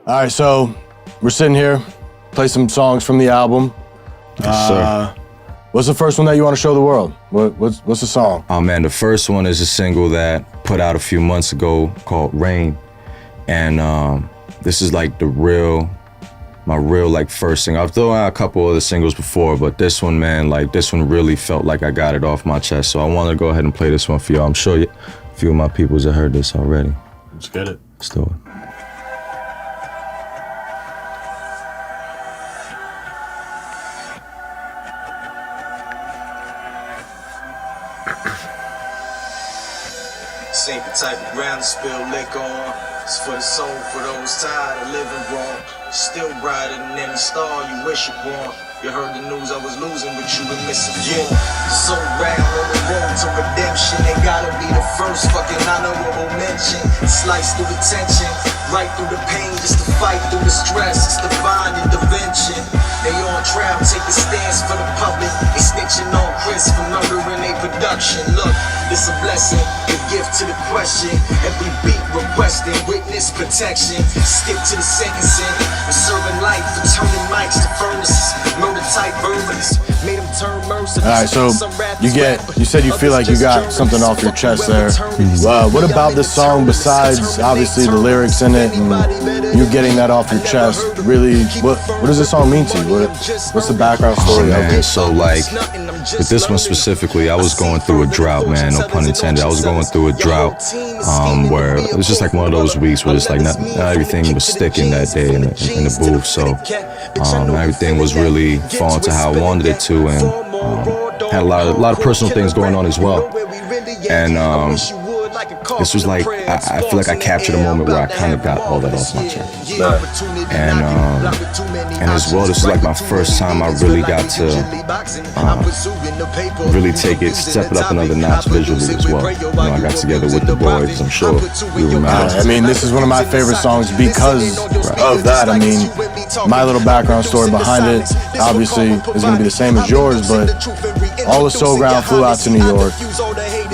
All right, so we're sitting here, play some songs from the album. Yes, sir. What's the first one that you want to show the world? What's the song? Oh man, the first one is a single that put out a few months ago called Rain. And this is like my real like first single. I've thrown out a couple other singles before, but this one, man, like this one really felt like I got it off my chest. So I want to go ahead and play this one for y'all. I'm sure a few of my peoples have heard this already. Let's get it. Let's do it. This ain't the type of ground to spill liquor on. It's for the soul, for those tired of living wrong. Still brighter than any star you wish upon. You heard the news I was losing, but you been missing. Yeah, so round on the road to redemption. They gotta be the first fucking honorable mention. Slice through the tension, right through the pain, just to fight through the stress. It's divine intervention. They on trial, take a stance for the public. They snitching on Criss for murdering their production. Look, it's a blessing, a gift to the question. Every beat requesting witness protection. Skip to the sentencing, serving life for turning mics to furnaces. Murder type verbalists, made them turn merciless. All right, so you said you feel like you got something off your chest there. What about this song, besides obviously the lyrics in it and you getting that off your chest, really, what does this song mean to you? What's the background story of it? So like, with this one specifically, I was going through a drought, man, no pun intended. I was going through a drought where it was just like one of those weeks where it's like not everything was sticking that day in the booth. So everything was really falling to how I wanted it to, and had a lot of personal things going on as well. And this was like, I feel like I captured a moment where I kind of got all that off my chest. And as well, this is like my first time I really got to really take it, step it up another notch visually as well. You know, I got together with the boys, I'm sure you remember. I mean, this is one of my favorite songs because of that. I mean, my little background story behind it obviously is going to be the same as yours, but all the Soul Ground flew out to New York.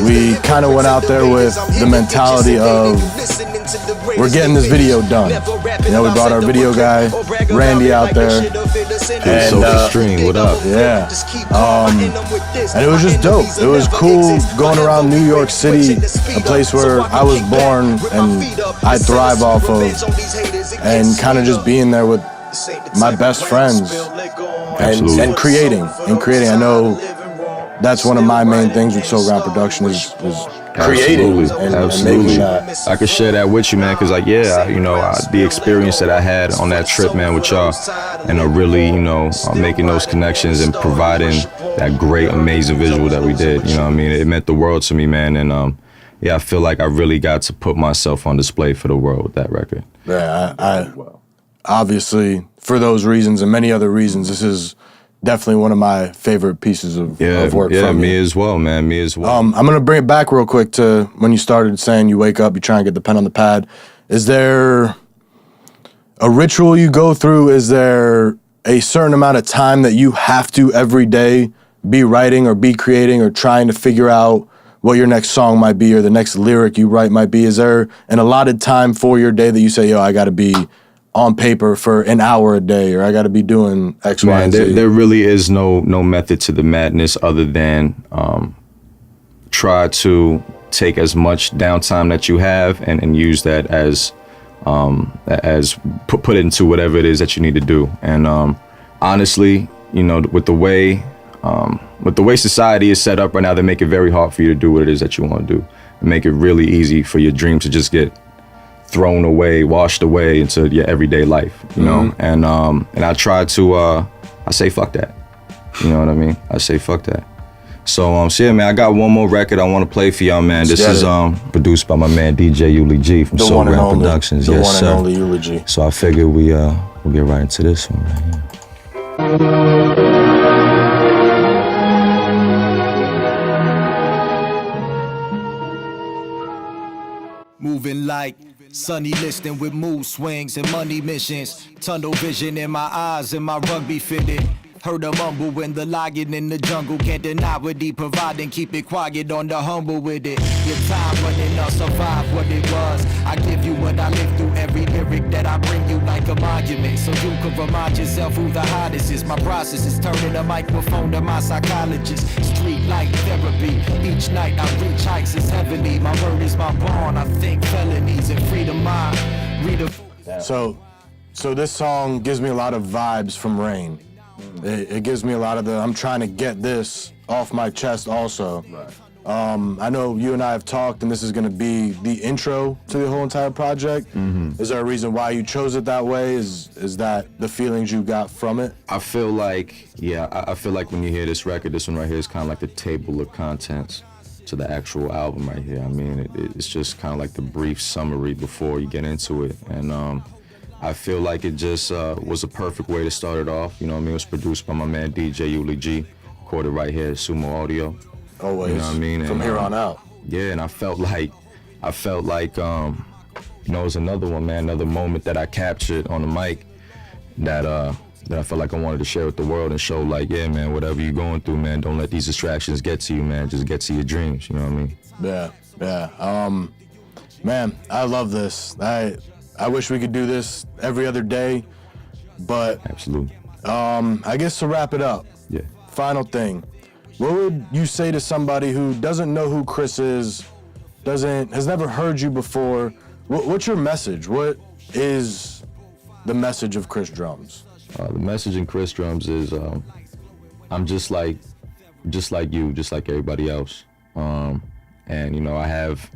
We kind of went out there with the mentality of, we're getting this video done. You know, we brought our video guy, Randy, out there. And Stream, what up? Yeah. And it was just dope. It was cool going around New York City, a place where I was born and I thrive off of, and kind of just being there with my best friends and creating. I know that's one of my main things with Soul Ground Production is creating and making that. I could share that with you, man, because like, yeah, you know, the experience that I had on that trip, man, with y'all, and really, you know, making those connections and providing that great, amazing visual that we did, you know what I mean? It meant the world to me, man, and yeah, I feel like I really got to put myself on display for the world with that record. Yeah, I obviously, for those reasons and many other reasons, this is definitely one of my favorite pieces of work from you. Yeah, me as well, man, me as well. I'm going to bring it back real quick to when you started saying you wake up, you try and get the pen on the pad. Is there a ritual you go through? Is there a certain amount of time that you have to every day be writing or be creating or trying to figure out what your next song might be or the next lyric you write might be? Is there an allotted time for your day that you say, yo, I got to be on paper for an hour a day, or I got to be doing X, Y, and Z? There really is no method to the madness other than try to take as much downtime that you have and use that as put it into whatever it is that you need to do. And honestly, you know, with the way society is set up right now, they make it very hard for you to do what it is that you want to do, and make it really easy for your dreams to just get thrown away, washed away into your everyday life, you know? And I try to, I say fuck that. You know what I mean? I say fuck that. So, yeah, man, I got one more record I want to play for y'all, man. This is produced by my man DJ Uli G from Soul Ground Productions. The one and only Uli G. So I figured we'll get right into this one right here. Moving like Sunny listing with mood swings and money missions. Tunnel vision in my eyes and my rugby fitted. Heard a mumble when the lion in the jungle. Can't deny what he providing. Keep it quiet on the humble with it. Your time running up, survive what it was. I give you what I live through. Every lyric that I bring you like a argument, so you can remind yourself who the hottest is. My process is turning a microphone to my psychologist. Street light therapy, each night I reach heights as heavenly. My word is my bond, I think felonies and freedom mind. Read a So this song gives me a lot of vibes from Rain. It gives me a lot of I'm trying to get this off my chest also. Right. I know you and I have talked, and this is going to be the intro to the whole entire project. Is there a reason why you chose it that way? Is that the feelings you got from it? I feel like, I feel like when you hear this record, this one right here is kind of like the table of contents to the actual album right here. I mean, it's just kind of like the brief summary before you get into it. And I feel like it just was a perfect way to start it off. You know what I mean? It was produced by my man DJ Uli G, recorded right here at Sumo Audio. Always. You know what I mean? From here on out. Yeah, and I felt like, you know, it was another one, man, another moment that I captured on the mic that I felt like I wanted to share with the world and show, like, yeah, man, whatever you're going through, man, don't let these distractions get to you, man. Just get to your dreams, you know what I mean? Yeah. Man, I love this. I wish we could do this every other day, but Absolutely. I guess to wrap it up, Yeah. final thing. What would you say to somebody who doesn't know who Criss is, has never heard you before? What's your message? What is the message of Criss Jrumz? The message in Criss Jrumz is I'm just like you, just like everybody else. And, you know, I have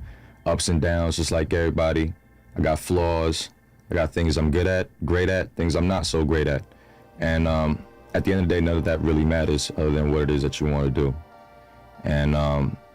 ups and downs just like everybody. I got flaws. I got things I'm good at, great at, things I'm not so great at. And at the end of the day, none of that really matters other than what it is that you want to do. And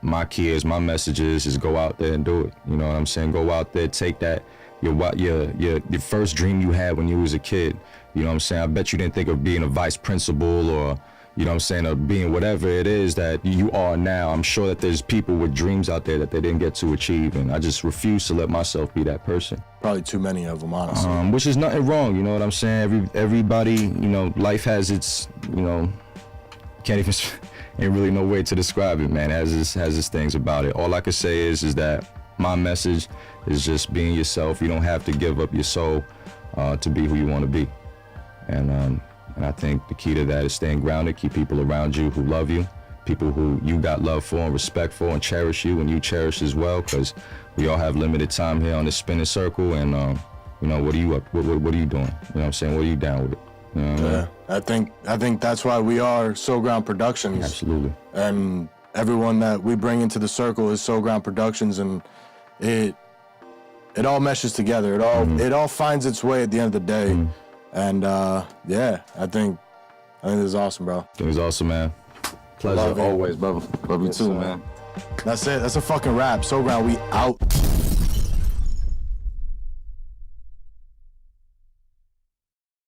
my key is, my message is go out there and do it. You know what I'm saying? Go out there, take that, your first dream you had when you was a kid. You know what I'm saying? I bet you didn't think of being a vice principal or, you know what I'm saying, or being whatever it is that you are now. I'm sure that there's people with dreams out there that they didn't get to achieve, and I just refuse to let myself be that person. Probably too many of them, honestly. Which is nothing wrong, you know what I'm saying? Everybody, you know, life has its, you know, can't even, ain't really no way to describe it, man. It has its things about it. All I can say is that my message is just being yourself. You don't have to give up your soul to be who you want to be. And I think the key to that is staying grounded, keep people around you who love you, people who you got love for and respect for and cherish you and you cherish as well, because we all have limited time here on this spinning circle. And, you know, what are you up? What are you doing? You know what I'm saying? What are you down with? You know what I mean? I think that's why we are Soul Ground Productions. Absolutely. And everyone that we bring into the circle is Soul Ground Productions, and it all meshes together. It all finds its way at the end of the day. And yeah, I think this is awesome, bro. I think it's awesome, man. Pleasure Love it. always, brother. Love you Yes, too, sir. man. That's it. That's a fucking wrap. Soul Ground, we out.